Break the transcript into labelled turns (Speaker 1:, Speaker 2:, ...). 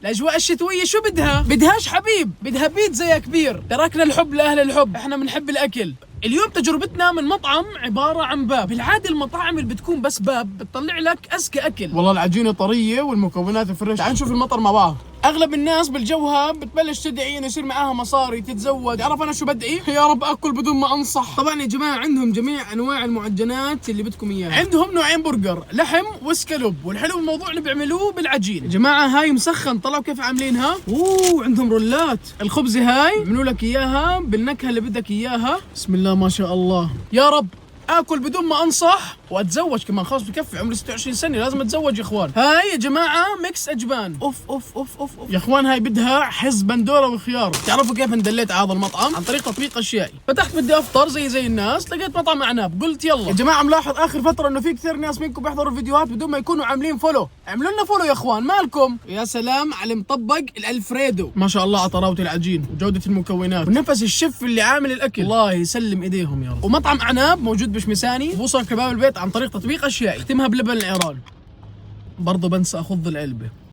Speaker 1: الاجواء الشتويه شو بدهاش حبيب، بدها بيتزا يا كبير. تركنا الحب لاهل الحب، احنا بنحب الاكل. اليوم تجربتنا من مطعم عبارة عن باب. بالعادة المطاعم اللي بتكون بس باب بتطلع لك أذكى أكل، والله العجينة طرية والمكونات فريش. تعال نشوف المطر مع بعض. اغلب الناس بالجوها بتبلش تدعي انه يصير معاها مصاري تتزوج. تعرف انا شو بدعي؟ يا رب اكل بدون ما انصح. طبعا يا جماعه عندهم جميع انواع المعجنات اللي بدكم اياها. عندهم نوعين برجر، لحم واسكالوب، والحلو الموضوع اللي بيعملوه بالعجين. يا جماعه هاي مسخن، طلعوا كيف عاملينها. عندهم رولات. الخبزه هاي بيعملوا لك اياها بالنكهه اللي بدك اياها. بسم الله ما شاء الله. يا رب اكل بدون ما انصح واتزوج كمان، خلاص بكفي، عمري 26 سنه لازم اتزوج يا اخوان. هاي يا جماعه ميكس اجبان. اوف اوف اوف اوف, أوف. يا اخوان هاي بدها حز بندوره وخيار. تعرفوا كيف اندليت على هذا المطعم؟ عن طريق تطبيق اشيائي. فتحت بدي افطر زي الناس، لقيت مطعم اعناب، قلت يلا. يا جماعه ملاحظ اخر فتره انه في كثير ناس منكم بيحضروا الفيديوهات بدون ما يكونوا عاملين فولو. اعملوا لنا فولو يا اخوان، مالكم؟ يا سلام على المطبق الالفريدو، ما شاء الله على طراوه العجين وجوده المكونات ونفس الشيف اللي عامل الاكل، الله يسلم ايديهم يا رب. ومطعم اعناب موجود بشمساني، بوصل كباب البيت عن طريق تطبيق اشيائي. اختمها بلبن العيران. برضه بنسى اخذ العلبه.